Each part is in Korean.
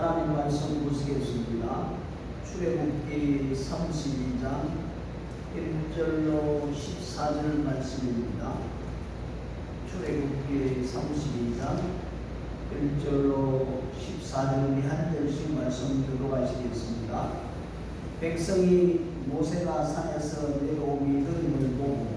하나님 말씀 보시겠습니다. 출애굽기 32장 1절로 14절 말씀입니다. 출애굽기 32장 1절로 14절 한 절씩 말씀 들고 가시겠습니다. 백성이 모세가 산에서 내려오기 드림을 보고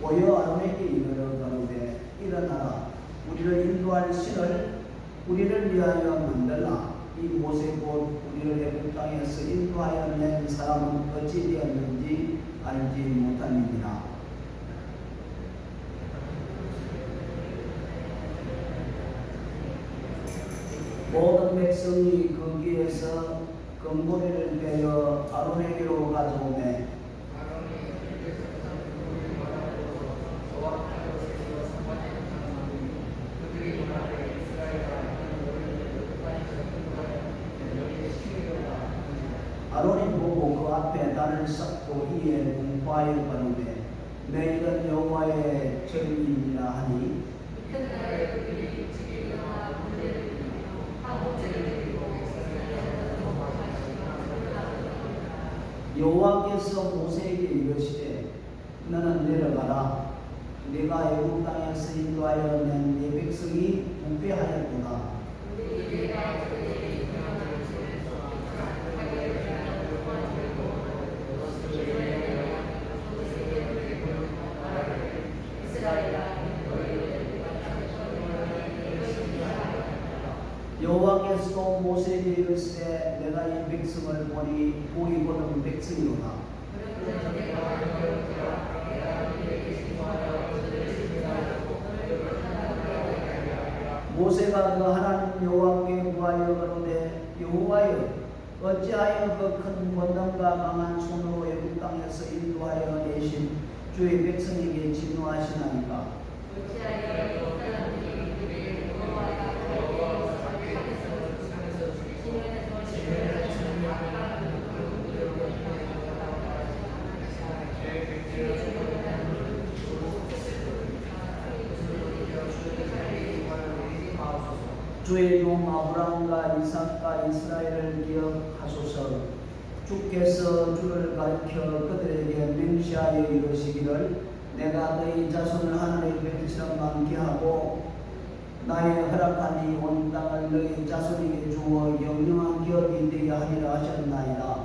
모여 아론에게 이르러 가로되 일어나라, 우리를 인도할 신을 우리를 위하여 만들라. 이 모세 곧 우리를 애굽 땅에서 인도하여 낸 사람은 어찌 되었는지 알지 못함이니라. 모든 백성이 거기에서 금고리를 베어 아론에게로 가져오매 아론이 보고 그 앞에 단을 쌓고 이에 공포하여 가로되 너희는 여호와의 절기니라 하니 여호와께서 모세에게 이르시되 너는 내려가라, 내가 애굽 땅에서 인도하여 낸 네 백성이 부패하였구나. 여호와께서도 모세에게 이르시되 내가 이 백성을 보니 보기 보는 백성이로다. 모세가 그 하나님 여호와께 구하여 가로되 여호와여, 어찌하여 그 큰 권능과 강한 손으로 애굽 땅에서 인도하여 내신 주의 백성에게 진노하시나이까? 주의 종 아브라함과 이삭과 이스라엘을 기억하소서. 주께서 주를 가리켜 그들에게 맹시하여 이르시기를 내가 너희 자손을 하늘의 별처럼 많게 하고 나의 허락하니 온 땅을 너희 자손에게 주어 영영한 기업이 되게 하리라 하셨나이다.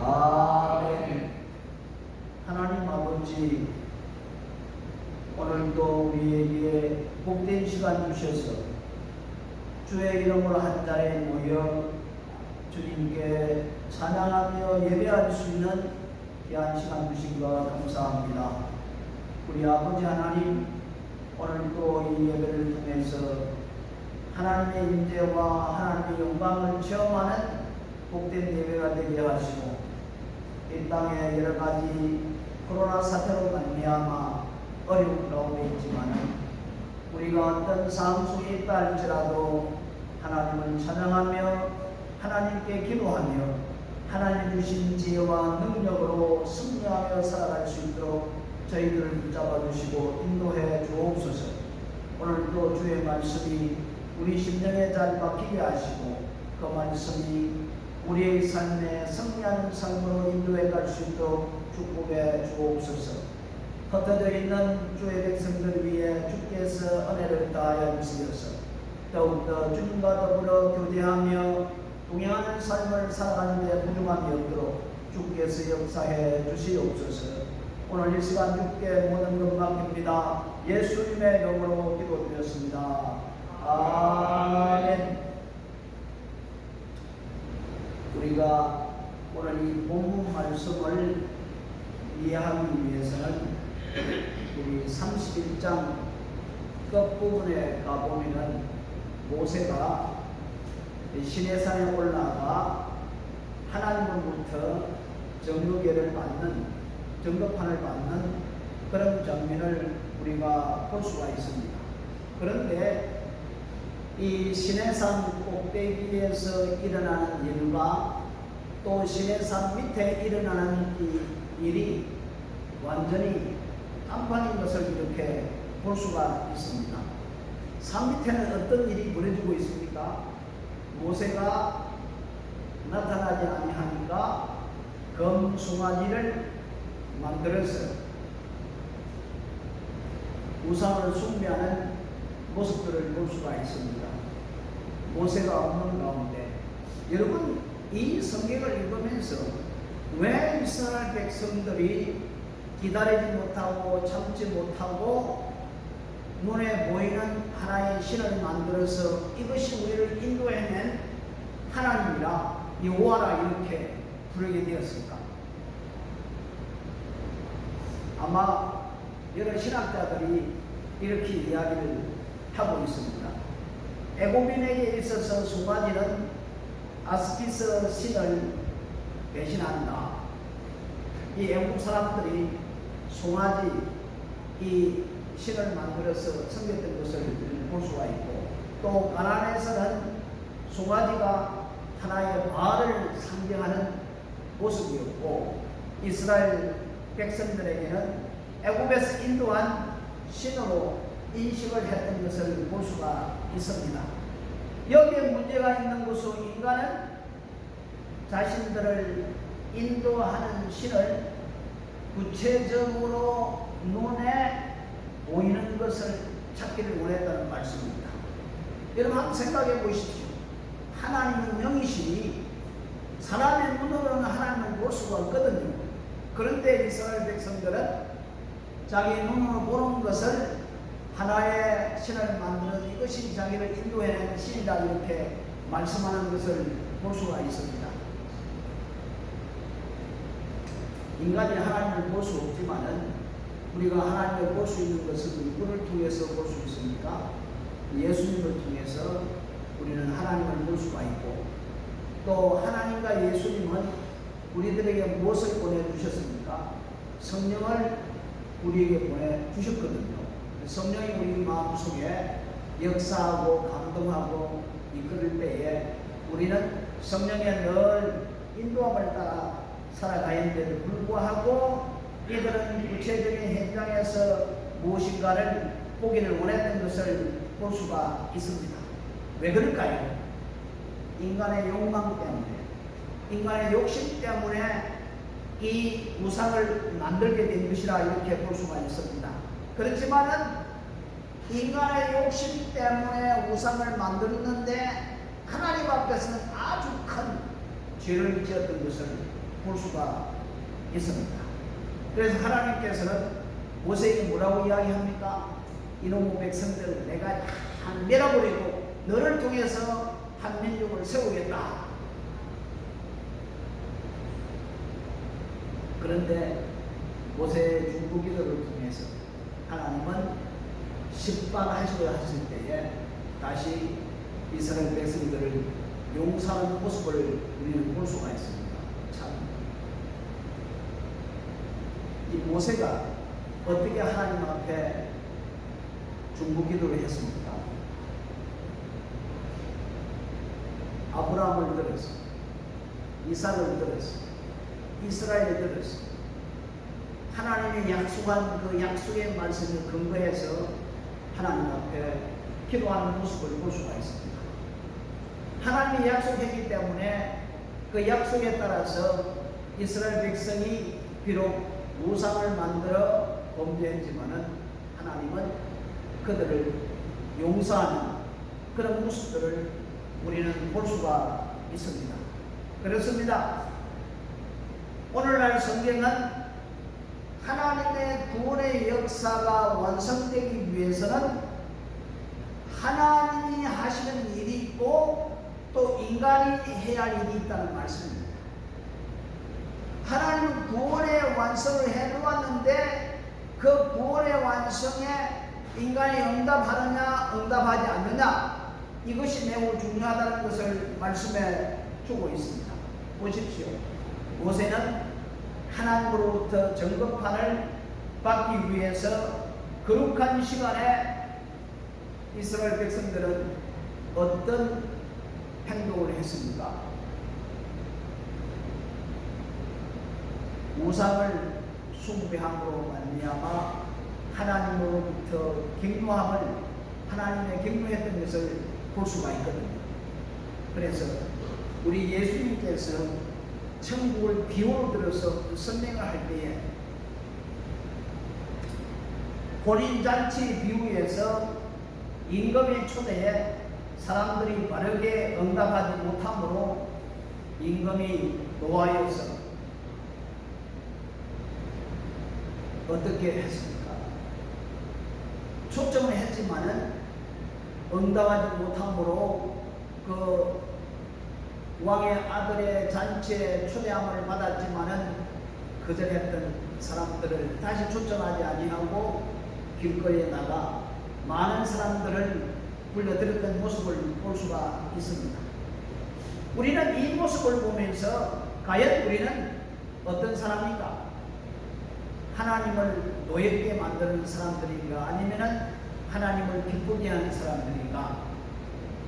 아멘. 하나님 아버지, 오늘도 우리에게 복된 시간 주셔서 주의 이름으로 한 자리에 모여 주님께 찬양하며 예배할 수 있는 귀한 시간 주신 것 감사합니다. 우리 아버지 하나님, 오늘도 이 예배를 통해서 하나님의 임재와 하나님의 영광을 체험하는 복된 예배가 되게 하시고, 이 땅에 여러 가지 코로나 사태로 말미암아 어려운 가운데 있지만 우리가 어떤 상황 속에 있다 할지라도 하나님을 찬양하며 하나님께 기도하며 하나님 주신 지혜와 능력으로 승리하며 살아갈 수 있도록 저희들을 붙잡아 주시고 인도해 주옵소서. 오늘도 주의 말씀이 우리 심령에 잘 박히게 하시고 그 말씀이 우리의 삶에 승리하는 삶으로 인도해 갈 수 있도록 축복해 주옵소서. 흩어져 있는 주의 백성들 위해 주께서 은혜를 다하여 주시어서 더욱더 주님과 더불어 교제하며 동행하는 삶을 살아가는 데 부족함이 없도록 주께서 역사해 주시옵소서. 오늘 이 시간 주께 모든 것 맡깁니다. 예수님의 이름으로 기도드렸습니다. 아멘. 우리가 오늘 이 본문 말씀을 이해하기 위해서는 우리 31장 끝부분에 가보면은 모세가 시내산에 올라가 하나님으로부터 정교계를 받는, 정교판을 받는 그런 장면을 우리가 볼 수가 있습니다. 그런데 이 시내산 꼭대기에서 일어나는 일과 또 시내산 밑에 일어나는 이 일이 완전히 딴판인 것을 이렇게 볼 수가 있습니다. 산 밑에는 어떤 일이 벌어지고 있습니까? 모세가 나타나지 아니하니까 금송아지를 만들어서 우상을 숭배하는 모습들을 볼 수가 있습니다. 모세가 없는 가운데 여러분, 이 성경을 읽으면서 왜 이스라엘 백성들이 기다리지 못하고 참지 못하고 눈에 보이는 하나의 신을 만들어서 이것이 우리를 인도해낸 하나님이라 여호와라 이렇게 부르게 되었을까? 아마 여러 신학자들이 이렇게 이야기를 하고 있습니다. 애고민에게 있어서 송아지는 아스피스 신을 배신한다. 이 애국 사람들이 송아지 이 신을 만들어서 섬겼던 것을 볼 수가 있고, 또 가나안에서는 송아지가 하나의 바알을 상징하는 모습이었고, 이스라엘 백성들에게는 애굽에서 인도한 신으로 인식을 했던 것을 볼 수가 있습니다. 여기에 문제가 있는 것은 인간은 자신들을 인도하는 신을 구체적으로 눈에 보이는 것을 찾기를 원했다는 말씀입니다. 여러분 한번 생각해 보십시오. 하나님은 영이시니 사람의 눈으로는 하나님을 볼 수가 없거든요. 그런데 이스라엘 백성들은 자기 눈으로 보는 것을 하나의 신을 만드는 이것이 자기를 인도해내는 신이다 이렇게 말씀하는 것을 볼 수가 있습니다. 인간이 하나님을 볼 수 없지만은 우리가 하나님을 볼 수 있는 것은 누구를 통해서 볼 수 있습니까? 예수님을 통해서 우리는 하나님을 볼 수가 있고, 또 하나님과 예수님은 우리들에게 무엇을 보내주셨습니까? 성령을 우리에게 보내주셨거든요. 성령이 우리 마음속에 역사하고 감동하고 이끌을 때에 우리는 성령의 늘 인도함을 따라 살아가는데도 불구하고 이들은 구체적인 현장에서 무엇인가를 보기를 원했던 것을 볼 수가 있습니다. 왜 그럴까요? 인간의 욕망 때문에, 인간의 욕심 때문에 이 우상을 만들게 된 것이라 이렇게 볼 수가 있습니다. 그렇지만은 인간의 욕심 때문에 우상을 만들었는데 하나님 앞에서는 아주 큰 죄를 지었던 것을 볼 수가 있습니다. 그래서 하나님께서는 모세에게 뭐라고 이야기합니까? 이놈의 백성들을 내가 밀어버리고 너를 통해서 한 민족을 세우겠다. 그런데 모세의 중보기도를 통해서 하나님은 십방하시려 하실 때에 다시 이스라엘 백성들을 용서하는 모습을 우리는 볼 수가 있습니다. 참, 이 모세가 어떻게 하나님 앞에 중보기도를 했습니까? 아브라함을 들었어, 이삭을 들었어, 이스라엘을 들었어. 하나님이 약속한 그 약속의 말씀을 근거해서 하나님 앞에 기도하는 모습을 볼 수가 있습니다. 하나님이 약속했기 때문에 그 약속에 따라서 이스라엘 백성이 비록 우상을 만들어 범죄했지만은 하나님은 그들을 용서하는 그런 모습들을 우리는 볼 수가 있습니다. 그렇습니다. 오늘날 성경은 하나님의 구원의 역사가 완성되기 위해서는 하나님이 하시는 일이 있고 또 인간이 해야 할 일이 있다는 말씀입니다. 하나님은 구원의 완성을 해놓았는데 그 구원의 완성에 인간이 응답하느냐 응답하지 않느냐, 이것이 매우 중요하다는 것을 말씀해 주고 있습니다. 보십시오. 모세는 하나님으로부터 정법판을 받기 위해서 거룩한 시간에 이스라엘 백성들은 어떤 행동을 했습니까? 우상을 숭배함으로 말미암아 하나님으로부터 하나님의 경륜했던 것을 볼 수가 있거든요. 그래서 우리 예수님께서 천국을 비유로 들어서 설명을 할 때에 혼인잔치 비유에서 임금의 초대에 사람들이 바르게 응답하지 못함으로 임금이 노하여서 어떻게 했습니까? 초청을 했지만은 응답하지 못함으로 그 왕의 아들의 잔치에 초대함을 받았지만은 거절했던 사람들을 다시 초청하지 아니하고 길거리에 나가 많은 사람들을 불러들였던 모습을 볼 수가 있습니다. 우리는 이 모습을 보면서 과연 우리는 어떤 사람인가? 하나님을 노엽게 만드는 사람들인가? 아니면 하나님을 기쁘게 하는 사람들인가?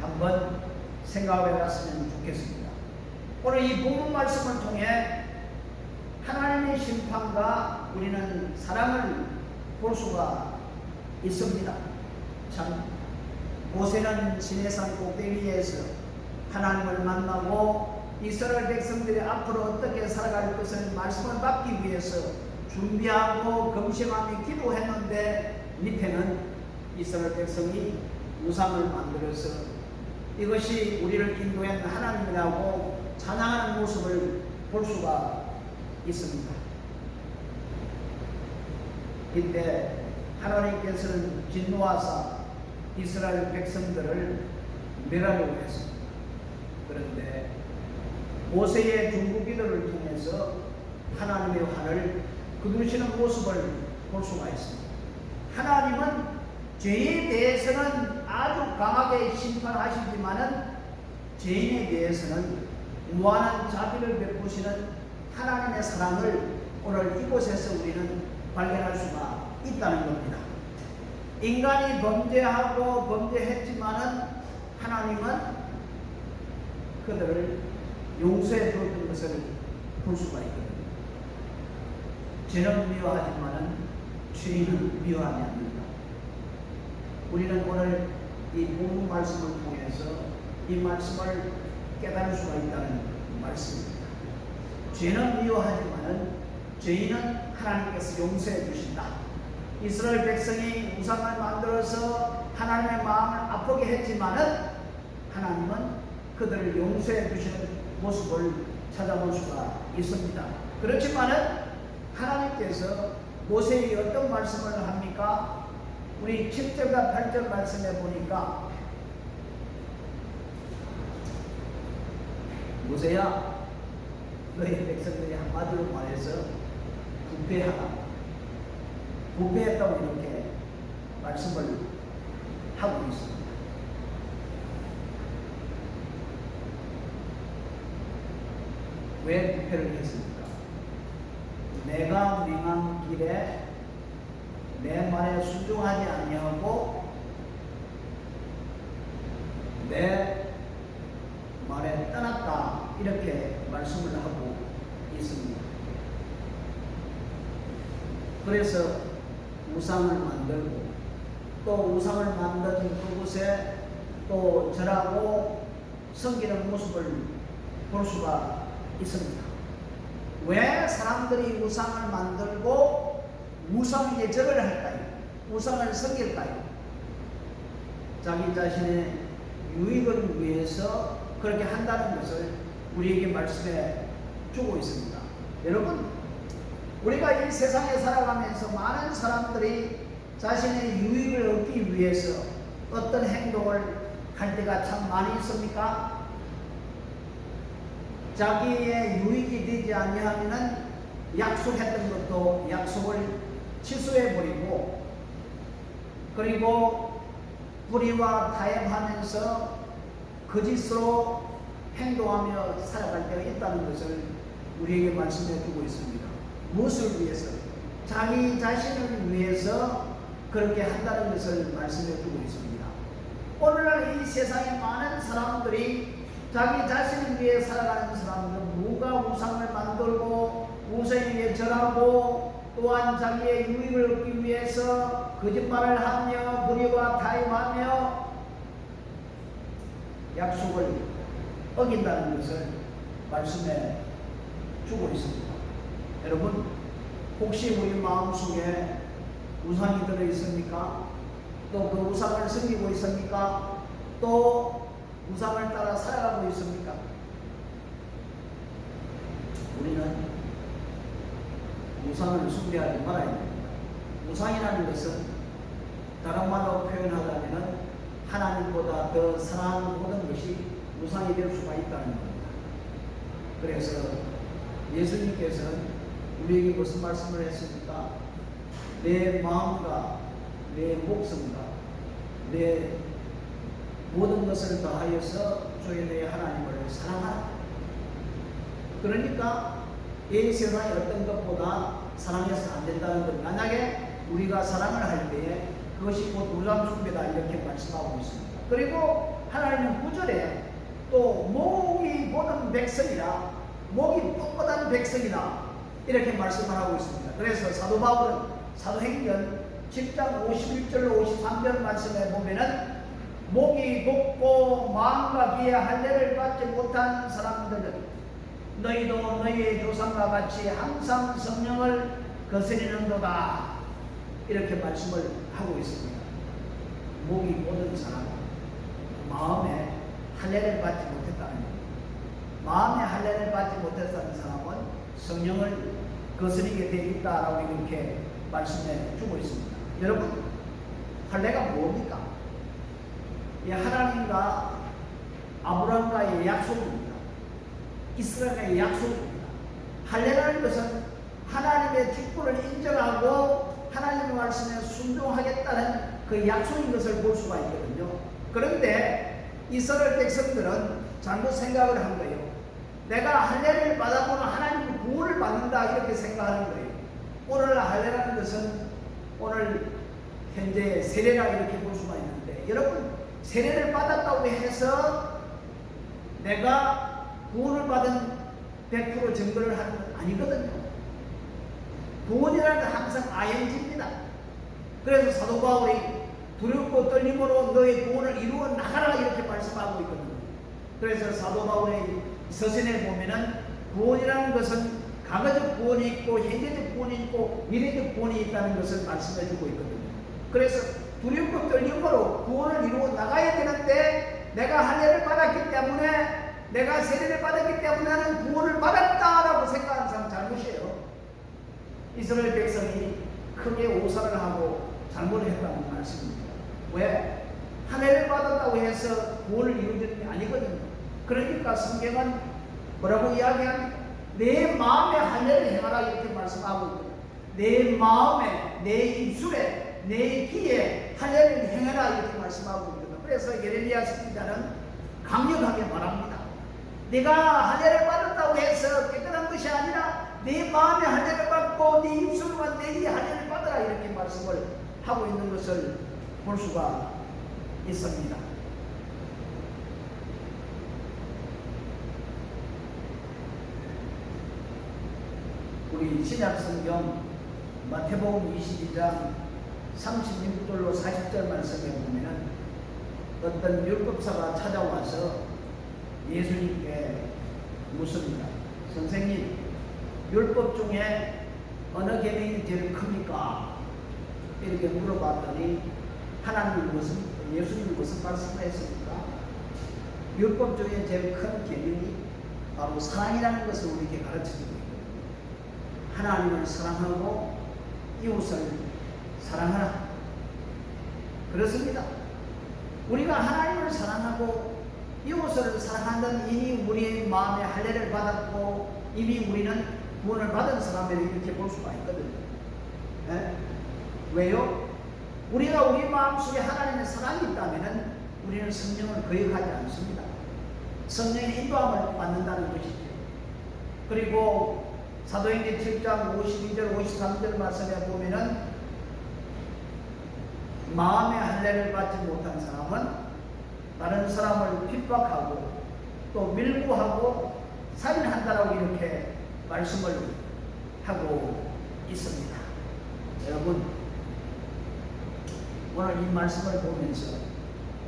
한번 생각해 봤으면 좋겠습니다. 오늘 이 본문 말씀을 통해 하나님의 심판과 우리는 사랑을 볼 수가 있습니다. 참 모세는 시내산 꼭대기에서 하나님을 만나고 이스라엘 백성들이 앞으로 어떻게 살아갈 것을 말씀을 받기 위해서 준비하고 검심하며 기도했는데 밑에는 이스라엘 백성이 우상을 만들어서 이것이 우리를 인도한 하나님이라고 찬양하는 모습을 볼 수가 있습니다. 이때 하나님께서는 진노하사 이스라엘 백성들을 멸하려고 했습니다. 그런데 모세의 중보기도를 통해서 하나님의 화를 거두시는 모습을 볼 수가 있습니다. 하나님은 죄에 대해서는 아주 강하게 심판하시지만은 죄인에 대해서는 무한한 자비를 베푸시는 하나님의 사랑을 오늘 이곳에서 우리는 발견할 수가 있다는 겁니다. 인간이 범죄하고 범죄했지만은 하나님은 그들을 용서해 주었던 것을 볼 수가 있거든요. 죄는 미워하지만은 죄인은 미워하지 않는다. 우리는 오늘 이 본문 말씀을 통해서 이 말씀을 깨달을 수가 있다는 말씀입니다. 죄는 미워하지만은 죄인은 하나님께서 용서해 주신다. 이스라엘 백성이 우상을 만들어서 하나님의 마음을 아프게 했지만은 하나님은 그들을 용서해 주시는 모습을 찾아볼 수가 있습니다. 그렇지만은 하나님께서 모세에게 어떤 말씀을 합니까? 우리 7절과 8절 말씀에 보니까 모세야, 너희 백성들이 한마디로 말해서 부패하다, 부패했다고 이렇게 말씀을 하고 있습니다. 왜 부패를 했습니까? 내가 명한 길에 내 말에 순종하지 아니하고 내 말에 떠났다, 이렇게 말씀을 하고 있습니다. 그래서 우상을 만들고 또 우상을 만든 그곳에 또 절하고 섬기는 모습을 볼 수가 있습니다. 왜 사람들이 우상을 만들고 우상에게 절을 할까요? 우상을 섬길까요? 자기 자신의 유익을 위해서 그렇게 한다는 것을 우리에게 말씀해 주고 있습니다. 여러분, 우리가 이 세상에 살아가면서 많은 사람들이 자신의 유익을 얻기 위해서 어떤 행동을 할 때가 참 많이 있습니까? 자기의 유익이 되지 아니하면은 약속했던 것도 약속을 취소해버리고, 그리고 불의와 타협하면서 거짓으로 행동하며 살아갈 때가 있다는 것을 우리에게 말씀해 주고 있습니다. 무엇을 위해서? 자기 자신을 위해서 그렇게 한다는 것을 말씀해 주고 있습니다. 오늘날 이 세상에 많은 사람들이 자기 자신을 위해 살아가는 사람들은 누가 우상을 만들고 우상에게 절하고 또한 자기의 유익을 얻기 위해서 거짓말을 하며 불의와 타임하며 약속을 어긴다는 것을 말씀해 주고 있습니다. 여러분, 혹시 우리 마음속에 우상이 들어 있습니까? 또 그 우상을 섬기고 있습니까? 또 우상을 따라 살아가고 있습니까? 우리는 우상을 숭배하지 말아야 됩니다. 우상이라는 것은 다른 말로 표현하자면 하나님보다 더 사랑하는 모든 것이 우상이 될 수가 있다는 겁니다. 그래서 예수님께서는 우리에게 무슨 말씀을 했습니까? 내 마음과 내 목숨과 내 모든 것을 다하여서 주의 내 하나님을 사랑하라. 그러니까 이 세상의 어떤 것보다 사랑해서는 안 된다는 것. 만약에 우리가 사랑을 할 때에 그것이 곧 우상 숭배다 이렇게 말씀하고 있습니다. 그리고 하나님은 9절에 또 목이 보는 백성이라, 목이 뻣뻣한 백성이다 이렇게 말씀을 하고 있습니다. 그래서 사도 바울은 사도행전 10장 51절로 53절 말씀에 보면은 목이 곱고 마음과 귀에 할례를 받지 못한 사람들은 너희도 너희의 조상과 같이 항상 성령을 거스리는도다 이렇게 말씀을 하고 있습니다. 목이 모든 사람, 마음에 할례를 받지 못했다는 겁니다. 마음에 할례를 받지 못했다는 사람은 성령을 거스리게 되어 있다라고 이렇게 말씀해 주고 있습니다. 여러분, 할례가 뭡니까? 이 하나님과 아브라함과의 약속입니다. 이스라엘과의 약속입니다. 할례라는 것은 하나님의 주권을 인정하고 하나님의 말씀에 순종하겠다는 그 약속인 것을 볼 수가 있거든요. 그런데 이스라엘 백성들은 잘못 생각을 한 거예요. 내가 할례를 받아보면 하나님의 구원을 받는다 이렇게 생각하는 거예요. 오늘 할례라는 것은 오늘 현재 세례라 이렇게 볼 수가 있는데, 여러분, 세례를 받았다고 해서 내가 구원을 받은 100% 증거를 하는 건 아니거든요. 구원이라는 건 항상 ING입니다. 그래서 사도 바울이 두렵고 떨림으로 너의 구원을 이루어 나가라 이렇게 말씀하고 있거든요. 그래서 사도 바울의 서신에 보면은 구원이라는 것은 과거적 구원이 있고 현재적 구원이 있고 미래적 구원이 있다는 것을 말씀해 주고 있거든요. 그래서 두렵고 떨림으로 구원을 이루어 나가야 되는데, 내가 할례를 받았기 때문에, 내가 세례를 받았기 때문에 나는 구원을 받았다라고 생각하는 사람 잘못이에요. 이스라엘 백성이 크게 오산을 하고 잘못을 했다는 말씀입니다. 왜? 할례를 받았다고 해서 구원을 이루어지는 게 아니거든요. 그러니까 성경은 뭐라고 이야기합니까? 내 마음에 할례를 행하라 이렇게 말씀하고 있거든요. 내 마음에, 내 입술에, 내 귀에 할례를 행하라 이렇게 말씀하고 있거든요. 그래서 예레미야 선지자는 강력하게 말합니다. 네가 할례를 받았다고 해서 깨끗한 것이 아니라 내 마음에 할례를 받고 네 입술과 내 귀에 할례를 받아라 이렇게 말씀을 하고 있는 것을 볼 수가 있습니다. 우리 신약 성경 마태복음 22장 36절로 40절 말씀에 보면은 어떤 율법사가 찾아와서 예수님께 묻습니다. 선생님, 율법 중에 어느 계명이 제일 큽니까? 이렇게 물어봤더니 예수님이 무슨 말씀을 했습니까? 율법 중에 제일 큰 계명이 바로 사랑이라는 것을 우리에게 가르쳐주고 있거든요. 하나님을 사랑하고 이웃을 사랑하라. 그렇습니다. 우리가 하나님을 사랑하고 이웃을 사랑한다는 이미 우리의 마음에 할례를 받았고 이미 우리는 구원을 받은 사람들이 이렇게 볼 수가 있거든요. 네? 왜요? 우리가 우리 마음속에 하나님의 사랑이 있다면 우리는 성령을 거역하지 않습니다. 성령의 인도함을 받는다는 것이죠. 그리고 사도행전 7장 52절 53절 말씀에 보면은 마음의 할례를 받지 못한 사람은 다른 사람을 핍박하고 또 밀고하고 살인한다라고 이렇게 말씀을 하고 있습니다. 여러분, 오늘 이 말씀을 보면서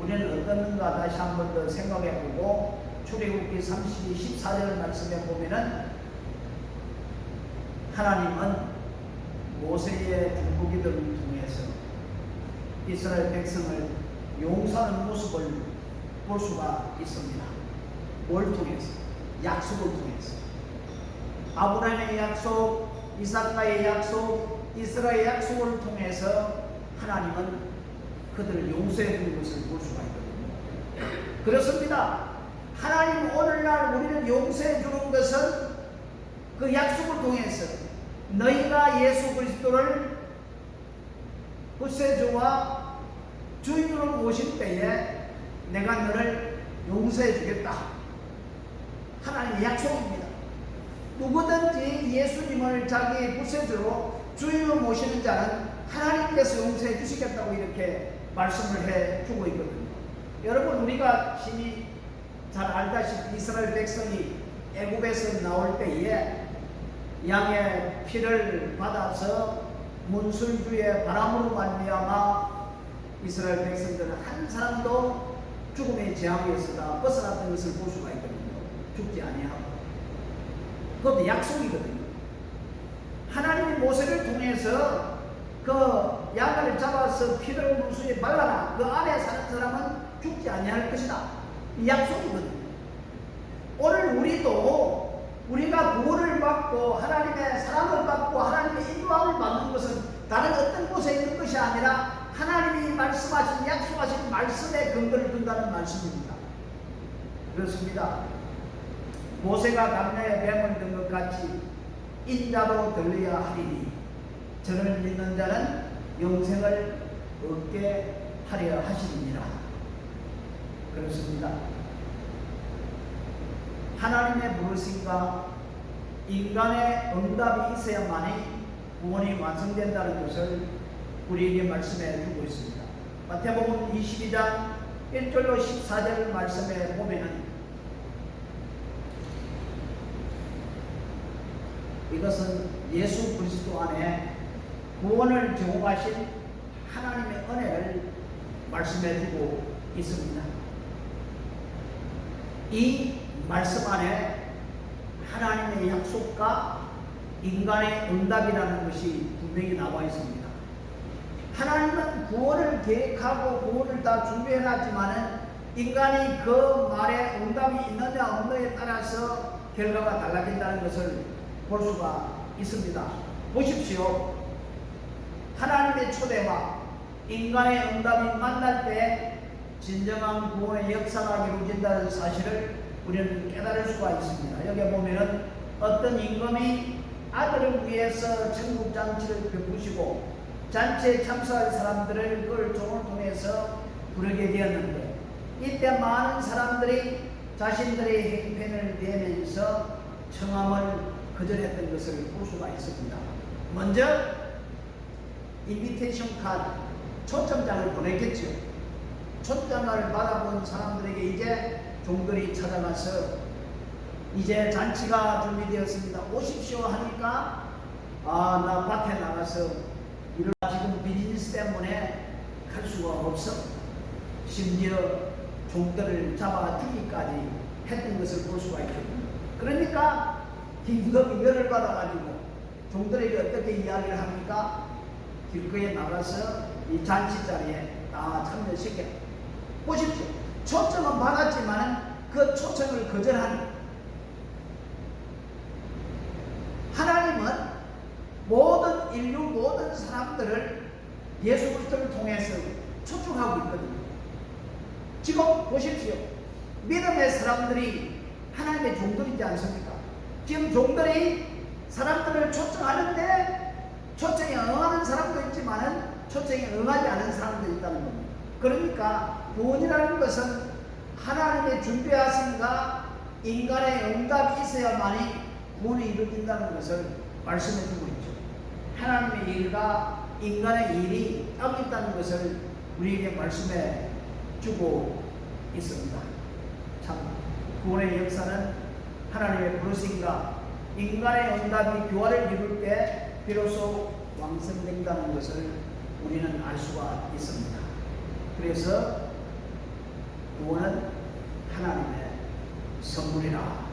우리는 어떻는가 다시 한 번 더 생각해 보고, 출애굽기 32, 14절 말씀에 보면은 하나님은 모세의 중보기도를 통해서 이스라엘 백성을 용서하는 모습을 볼 수가 있습니다. 뭘 통해서? 약속을 통해서. 아브라함의 약속, 이삭과의 약속, 이스라엘의 약속을 통해서 하나님은 그들을 용서해 주는 것을 볼 수가 있거든요. 그렇습니다. 하나님 오늘날 우리를 용서해 주는 것은 그 약속을 통해서 너희가 예수 그리스도를 구세주와 주인으로 모실 때에 내가 너를 용서해 주겠다. 하나님의 약속입니다. 누구든지 예수님을 자기 구세주로 주인으로 모시는 자는 하나님께서 용서해 주시겠다고 이렇게 말씀을 해주고 있거든요. 여러분, 우리가 심히 잘 알다시피 이스라엘 백성이 애굽에서 나올 때에 양의 피를 받아서 문술주의 바람으로 말미암아 이스라엘 백성들은 한 사람도 죽음의 재앙에서 벗어났던 것을 볼 수가 있거든요. 죽지 아니하고. 그것도 약속이거든요. 하나님이 모세를 통해서 그 양을 잡아서 피를 문수에 발라라. 그 안에 사는 사람은 죽지 아니할 것이다. 이 약속이거든요. 오늘 우리가 구원을 받고 하나님의 사랑을 받고 하나님의 인도함을 받는 것은 다른 어떤 곳에 있는 것이 아니라 하나님이 말씀하신 약속하신 말씀에 근거를 둔다는 말씀입니다. 그렇습니다. 모세가 강야에 뱀을 든 것 같이 인자도 들려야 하리니 저를 믿는 자는 영생을 얻게 하려 하시니라. 그렇습니다. 하나님의 부르심과 인간의 응답이 있어야만이 구원이 완성된다는 것을 우리에게 말씀해 주고 있습니다. 마태복음 22장 1절로 14절 말씀에 보면은 이것은 예수 그리스도 안에 구원을 제공하신 하나님의 은혜를 말씀해 주고 있습니다. 이 말씀 안에 하나님의 약속과 인간의 응답이라는 것이 분명히 나와 있습니다. 하나님은 구원을 계획하고 구원을 다 준비해 놨지만은 인간이 그 말에 응답이 있느냐 없느냐에 따라서 결과가 달라진다는 것을 볼 수가 있습니다. 보십시오. 하나님의 초대와 인간의 응답이 만날 때 진정한 구원의 역사가 이루어진다는 사실을 우리는 깨달을 수가 있습니다. 여기 보면은 어떤 임금이 아들을 위해서 천국 잔치를 베푸시고 잔치에 참석할 사람들을 그걸 종을 통해서 부르게 되었는데 이때 많은 사람들이 자신들의 행편을 내면서 청함을 거절했던 것을 볼 수가 있습니다. 먼저 인비테이션 카드, 초청장을 보냈겠죠. 초청장을 받아본 사람들에게 이제 종들이 찾아가서 이제 잔치가 준비되었습니다. 오십시오 하니까 나 밭에 나가서 지금 비즈니스 때문에 갈 수가 없어. 심지어 종들을 잡아 주기까지 했던 것을 볼 수가 있거든요. 그러니까 임금이 열을 받아가지고 종들에게 어떻게 이야기를 합니까? 길거리에 나가서 이 잔치 자리에 다 참여시켜. 보십시오. 초청은 받았지만 그 초청을 거절하는 하나님은 모든 인류 모든 사람들을 예수 그리스도를 통해서 초청하고 있거든요. 지금 보십시오. 믿음의 사람들이 하나님의 종들이지 않습니까? 지금 종들이 사람들을 초청하는데 초청에 응하는 사람도 있지만은 초청에 응하지 않은 사람도 있다는 겁니다. 그러니까 구원이라는 것은 하나님의 준비하심과 인간의 응답이 있어야만이 구원이 이루어진다는 것을 말씀해 주고 있죠. 하나님의 일과 인간의 일이 따로 있다는 것을 우리에게 말씀해 주고 있습니다. 참 구원의 역사는 하나님의 부르심과 인간의 응답이 교화를 이룰 때 비로소 왕성된다는 것을 우리는 알 수가 있습니다. 그래서 구원은 하나님의 선물이라.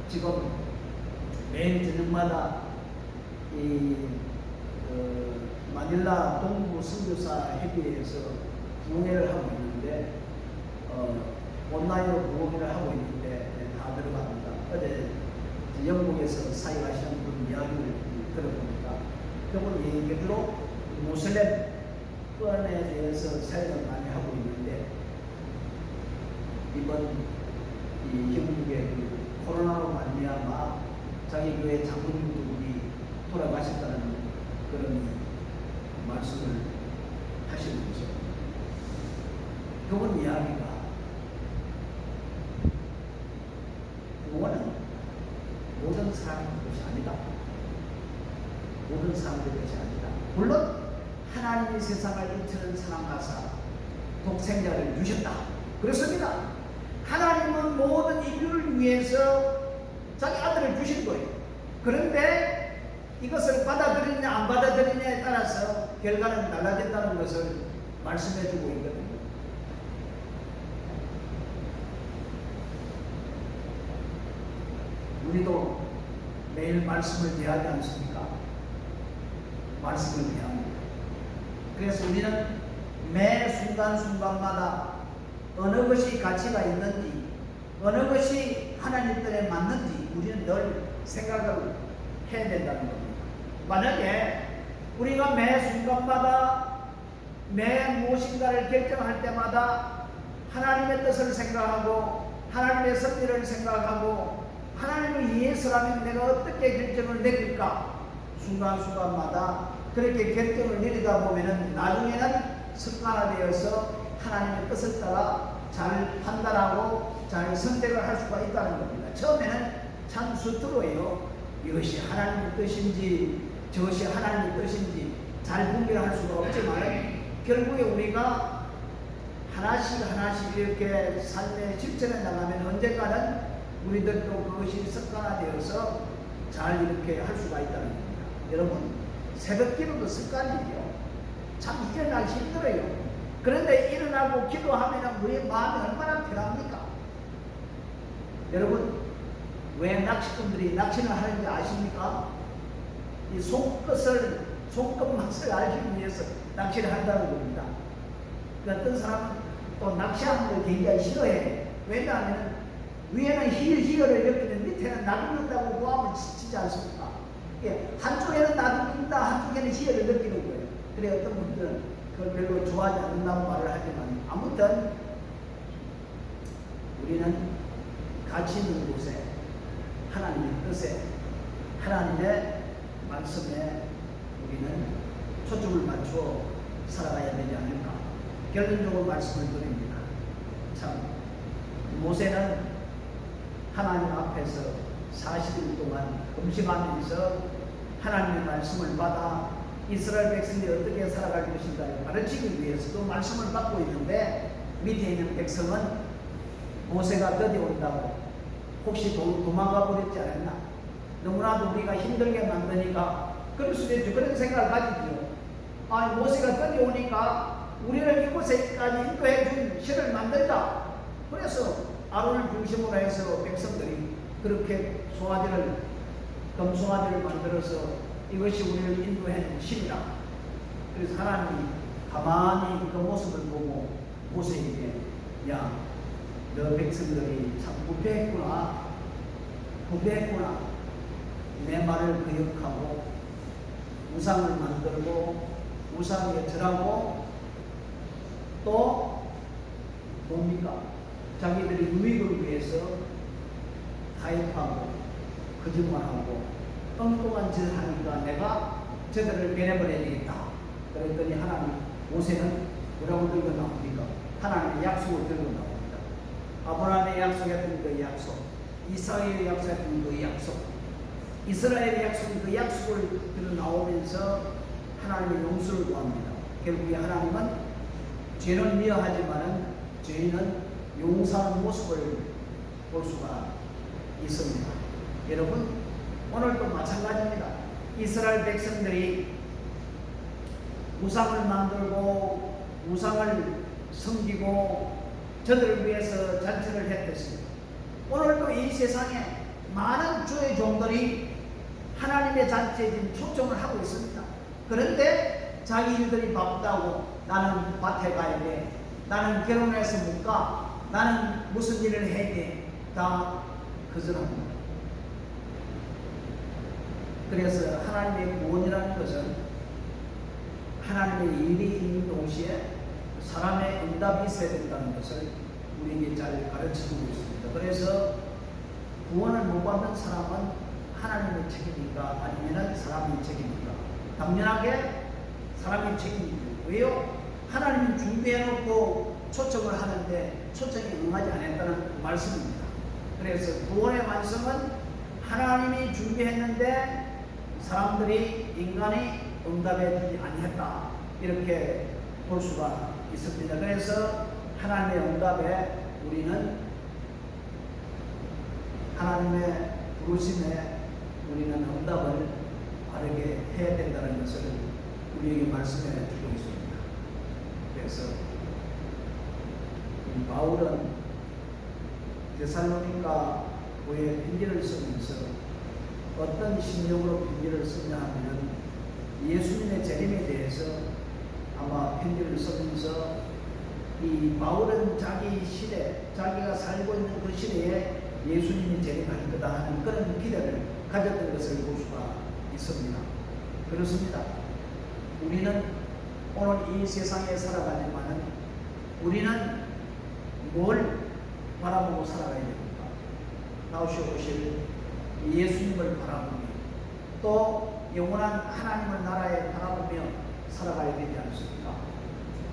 지금 매일 저녁마다 마닐라 동부 선교사 협의회에서 부흥회를 하고 있는데 온라인으로 부흥회를 하고 있는데 다 들어갑니다. 어제 영국에서 사역하시는 분 이야기를 들어보니까 그분 얘기로 모슬렘 권에 대해서 사역을 많이 하고 있는데 이번 이 영국의 코로나로 말미암아 자기 교회 장로님도 분이 돌아가셨다는 그런 말씀을 하시는 거죠. 그분 이야기가 구원은 모든 사람의 것이 아니다. 모든 사람들의 것이 아니다. 물론 하나님이 세상을 이처럼 사랑하사 독생자를 주셨다. 그렇습니다. 하나님은 모든 인류를 위해서 자기 아들을 주신 거예요. 그런데 이것을 받아들이냐 안 받아들이냐에 따라서 결과는 달라진다는 것을 말씀해 주고 있거든요. 우리도 매일 말씀을 대하지 않습니까? 말씀을 대합니다. 그래서 우리는 매 순간순간마다 어느 것이 가치가 있는지, 어느 것이 하나님 뜻에 맞는지 우리는 늘 생각을 해야 된다는 겁니다. 만약에 우리가 매 순간마다 매 무엇인가를 결정할 때마다 하나님의 뜻을 생각하고 하나님의 섭리를 생각하고 하나님을 위해서라면 내가 어떻게 결정을 내릴까? 순간순간마다 그렇게 결정을 내리다 보면은 나중에는 습관화되어서 하나님의 뜻을 따라 잘 판단하고 잘 선택을 할 수가 있다는 겁니다. 처음에는 참 수트로예요. 이것이 하나님의 뜻인지 저것이 하나님의 뜻인지 잘 분별할 수가 없지만 결국에 우리가 하나씩 이렇게 삶에 실천해 나가면 언젠가는 우리들도 그것이 습관화되어서 잘 이렇게 할 수가 있다는 겁니다. 여러분, 새벽 기도도 습관이에요. 참 일어나기 힘들어요. 그런데 일어나고 기도하면 우리의 마음이 얼마나 편합니까? 여러분, 왜 낚시꾼들이 낚시를 하는지 아십니까? 이 손끝맛을 알기 위해서 낚시를 한다는 겁니다. 어떤 사람은 또 낚시하는 걸 굉장히 싫어해. 왜냐하면 위에는 희열을 느끼는 밑에는 나눕는다고 고함을 치지 않습니까? 예, 한쪽에는 나눕니다, 한쪽에는 희열을 느끼는 거예요. 그래 어떤 분들은 그걸 별로 좋아하지 않는다고 말을 하지만 아무튼 우리는 가치 있는 곳에 하나님의 뜻에 하나님의 말씀에 우리는 초점을 맞추어 살아가야 되지 않을까. 결론적으로 말씀을 드립니다. 참 모세는 하나님 앞에서 40일 동안 금식하면서 하나님의 말씀을 받아 이스라엘 백성들이 어떻게 살아갈 것인가를 가르치기 위해서 또 말씀을 받고 있는데 밑에 있는 백성은 모세가 드디어 온다고 혹시 도망가 버렸지 않았나? 너무나도 우리가 힘들게 만드니까 그럴 수도 있죠. 그런 생각을 가지죠. 아, 모세가 드디어 오니까 우리를 이곳에까지 인도해 준 신을 만들자. 그래서 아론을 중심으로 해서 백성들이 그렇게 금송아지를 만들어서 이것이 우리를 인도해 준 신이다. 그래서 하나님이 가만히 그 모습을 보고 모세에게 야, 너 백성들이 참 부패했구나. 내 말을 기억하고 우상을 만들고 우상에 절하고 또 뭡니까? 자기들이 유익을 위해서 가입하고 거짓말하고 엉뚱한 짓을 하니까 내가 저들을 배내버려야 되겠다. 그랬더니 하나님 모세는 뭐라고 들고 나옵니까? 하나님의 약속을 들고 나옵니다. 아브라함의 약속했던 그 약속, 이삭의 약속했던 그 약속, 이스라엘의 약속인 그 약속을 들어 나오면서 하나님의 용서를 구합니다. 결국에 하나님은 죄는 미워하지만은 죄인은 용서하는 모습을 볼 수가 있습니다. 여러분, 오늘도 마찬가지입니다. 이스라엘 백성들이 우상을 만들고 우상을 섬기고 저들을 위해서 잔치를 했듯이 오늘도 이 세상에 많은 주의 종들이 하나님의 잔치에 지금 초청을 하고 있습니다. 그런데 자기 일들이 바쁘다고 나는 밭에 가야 돼, 나는 결혼해서 못 가, 나는 무슨 일을 해야 돼, 다 거절합니다. 그래서 하나님의 구원이라는 것은 하나님의 일이 있는 동시에 사람의 응답이 있어야 된다는 것을 우리에게 잘 가르쳐주고 있습니다. 그래서 구원을 못 받는 사람은 하나님의 책임입니까? 아니면 사람의 책임입니까? 당연하게 사람의 책임입니다. 왜요? 하나님이 준비해놓고 초청을 하는데 초청에 응하지 않았다는 말씀입니다. 그래서 구원의 완성은 하나님이 준비했는데 사람들이 인간이 응답해 주지 아니했다, 이렇게 볼 수가 있습니다. 그래서 하나님의 응답에 우리는 하나님의 부르심에 우리는 응답을 바르게 해야 된다는 것을 우리에게 말씀해 주고 있습니다. 그래서 바울은 데살로니가 교회에 편지를 쓰면서 어떤 심령으로 편지를 쓰냐 하면 예수님의 재림에 대해서 아마 편지를 쓰면서 이 바울은 자기 시대, 자기가 살고 있는 그 시대에 예수님이 재림할 거다 하는 그런 기대를 가졌던 것을 볼 수가 있습니다. 그렇습니다. 우리는 오늘 이 세상에 살아가지만은 우리는 뭘 바라보고 살아가야 됩니까? 나오셔오실 예수님을 바라보며 또 영원한 하나님의 나라에 바라보며 살아가야 되지 않습니까?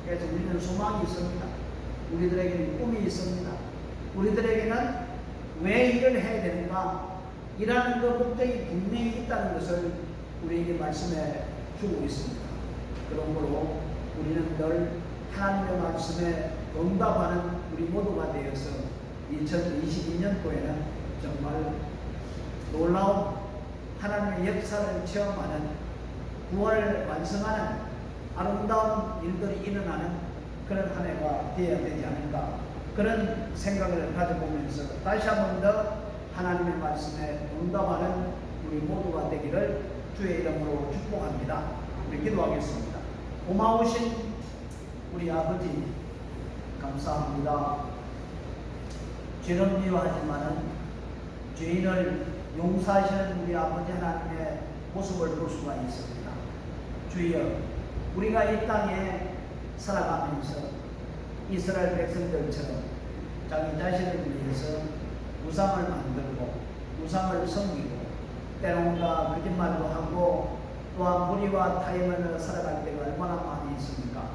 그래서 우리는 소망이 있습니다. 우리들에게는 꿈이 있습니다. 우리들에게는 왜 일을 해야 되는가? 일하는 그 목적이 분명히 있다는 것을 우리에게 말씀해 주고 있습니다. 그러므로 우리는 늘 하나님의 말씀에 응답하는 우리 모두가 되어서 2022년도에는 정말 놀라운 하나님의 역사를 체험하는, 구원을 완성하는 아름다운 일들이 일어나는 그런 한 해가 되어야 되지 않을까, 그런 생각을 가져보면서 다시 한 번 더 하나님의 말씀에 응답하는 우리 모두가 되기를 주의 이름으로 축복합니다. 우리 기도하겠습니다. 고마우신 우리 아버지 감사합니다. 죄는 미워하지만은 죄인을 용서하시는 우리 아버지 하나님의 모습을 볼 수가 있습니다. 주여, 우리가 이 땅에 살아가면서 이스라엘 백성들처럼 자기 자신을 위해서 우상을 만들고 우상을 섬기고 때로는 거짓말도 하고 또한 무리와 타협하며 살아갈 때가 얼마나 많이 있습니까?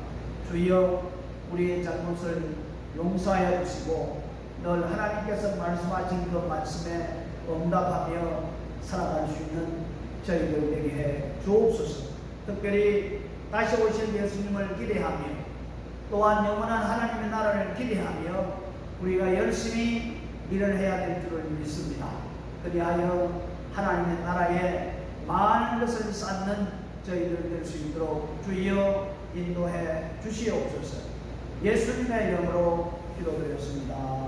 주여, 우리의 잘못을 용서하여 주시고 늘 하나님께서 말씀하신 그 말씀에 응답하며 살아갈 수 있는 저희들 되게 해 주옵소서. 특별히 다시 오실 예수님을 기대하며 또한 영원한 하나님의 나라를 기대하며 우리가 열심히 일을 해야 될 줄을 믿습니다. 그리하여 하나님의 나라에 많은 것을 쌓는 저희들 될 수 있도록 주여 인도해 주시옵소서. 예수님의 이름으로 기도드렸습니다.